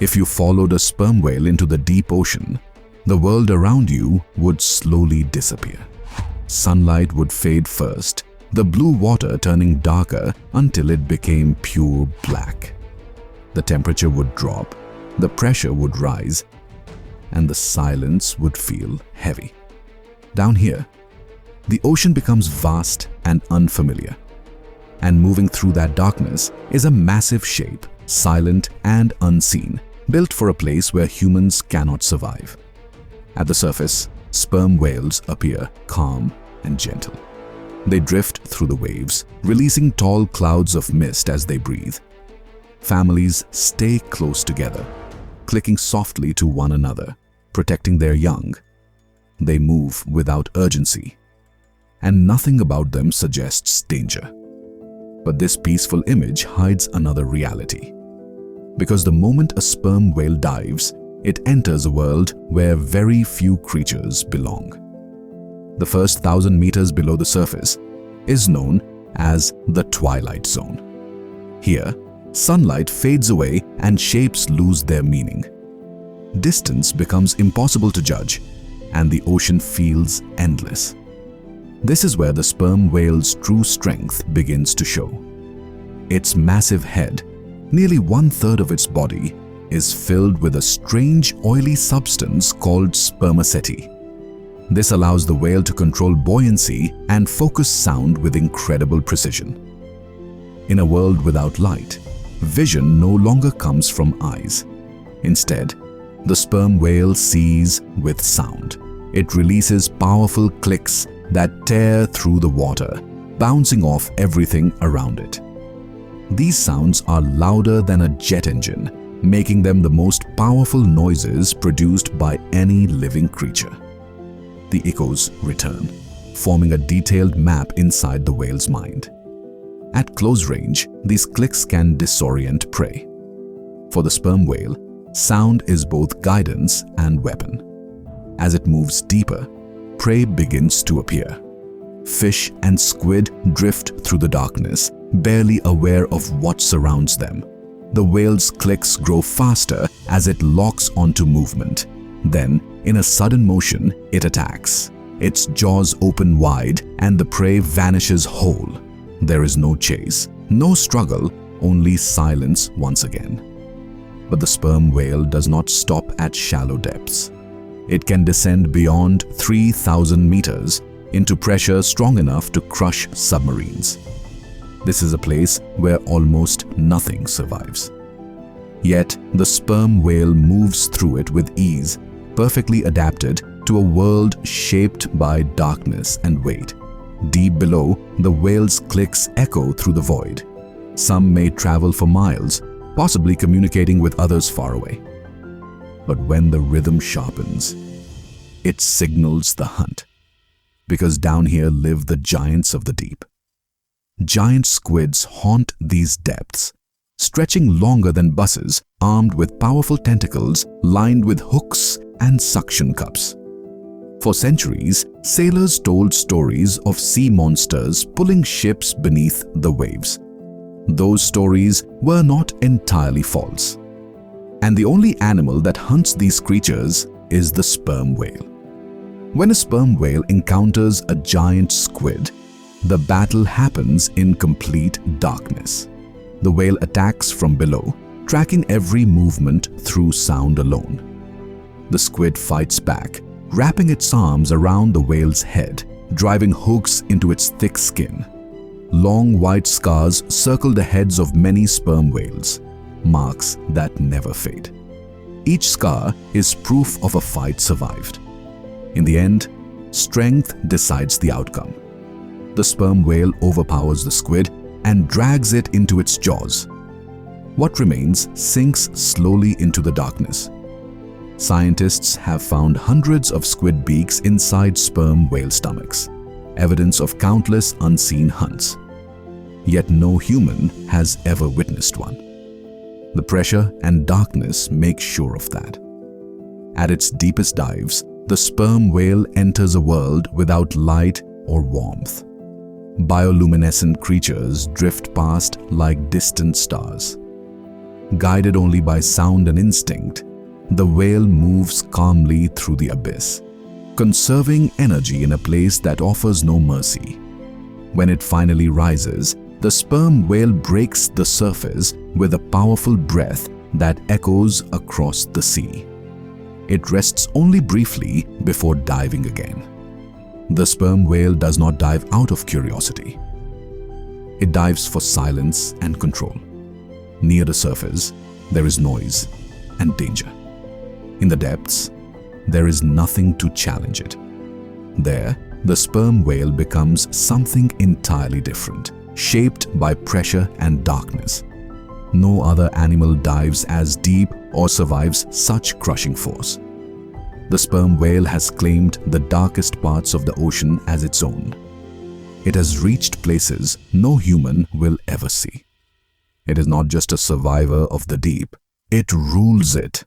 If you followed a sperm whale into the deep ocean, the world around you would slowly disappear. Sunlight would fade first, the blue water turning darker until it became pure black. The temperature would drop, the pressure would rise, and the silence would feel heavy. Down here, the ocean becomes vast and unfamiliar. And moving through that darkness is a massive shape, silent and unseen, built for a place where humans cannot survive. At the surface, sperm whales appear calm and gentle. They drift through the waves, releasing tall clouds of mist as they breathe. Families stay close together, clicking softly to one another, protecting their young. They move without urgency, and nothing about them suggests danger. But this peaceful image hides another reality. Because the moment a sperm whale dives, it enters a world where very few creatures belong. The first 1,000 meters below the surface is known as the twilight zone. Here, sunlight fades away and shapes lose their meaning. Distance becomes impossible to judge, and the ocean feels endless. This is where the sperm whale's true strength begins to show. Its massive head, nearly 1/3 of its body, is filled with a strange oily substance called spermaceti. This allows the whale to control buoyancy and focus sound with incredible precision. In a world without light, vision no longer comes from eyes. Instead, the sperm whale sees with sound. It releases powerful clicks that tear through the water, bouncing off everything around it. These sounds are louder than a jet engine, making them the most powerful noises produced by any living creature. The echoes return, forming a detailed map inside the whale's mind. At close range, these clicks can disorient prey. For the sperm whale, sound is both guidance and weapon. As it moves deeper, prey begins to appear. Fish and squid drift through the darkness, barely aware of what surrounds them. The whale's clicks grow faster as it locks onto movement. Then, in a sudden motion, it attacks. Its jaws open wide and the prey vanishes whole. There is no chase, no struggle, only silence once again. But the sperm whale does not stop at shallow depths. It can descend beyond 3,000 meters into pressure strong enough to crush submarines. This is a place where almost nothing survives. Yet, the sperm whale moves through it with ease, perfectly adapted to a world shaped by darkness and weight. Deep below, the whale's clicks echo through the void. Some may travel for miles, possibly communicating with others far away. But when the rhythm sharpens, it signals the hunt. Because down here live the giants of the deep. Giant squids haunt these depths, stretching longer than buses, armed with powerful tentacles lined with hooks and suction cups. For centuries, sailors told stories of sea monsters pulling ships beneath the waves. Those stories were not entirely false. And the only animal that hunts these creatures is the sperm whale. When a sperm whale encounters a giant squid, the battle happens in complete darkness. The whale attacks from below, tracking every movement through sound alone. The squid fights back, wrapping its arms around the whale's head, driving hooks into its thick skin. Long white scars circle the heads of many sperm whales, marks that never fade. Each scar is proof of a fight survived. In the end, strength decides the outcome. The sperm whale overpowers the squid and drags it into its jaws. What remains sinks slowly into the darkness. Scientists have found hundreds of squid beaks inside sperm whale stomachs, evidence of countless unseen hunts. Yet no human has ever witnessed one. The pressure and darkness make sure of that. At its deepest dives, the sperm whale enters a world without light or warmth. Bioluminescent creatures drift past like distant stars. Guided only by sound and instinct, the whale moves calmly through the abyss, conserving energy in a place that offers no mercy. When it finally rises, the sperm whale breaks the surface with a powerful breath that echoes across the sea. It rests only briefly before diving again. The sperm whale does not dive out of curiosity. It dives for silence and control. Near the surface, there is noise and danger. In the depths, there is nothing to challenge it. There, the sperm whale becomes something entirely different, shaped by pressure and darkness. No other animal dives as deep or survives such crushing force. The sperm whale has claimed the darkest parts of the ocean as its own. It has reached places no human will ever see. It is not just a survivor of the deep, it rules it.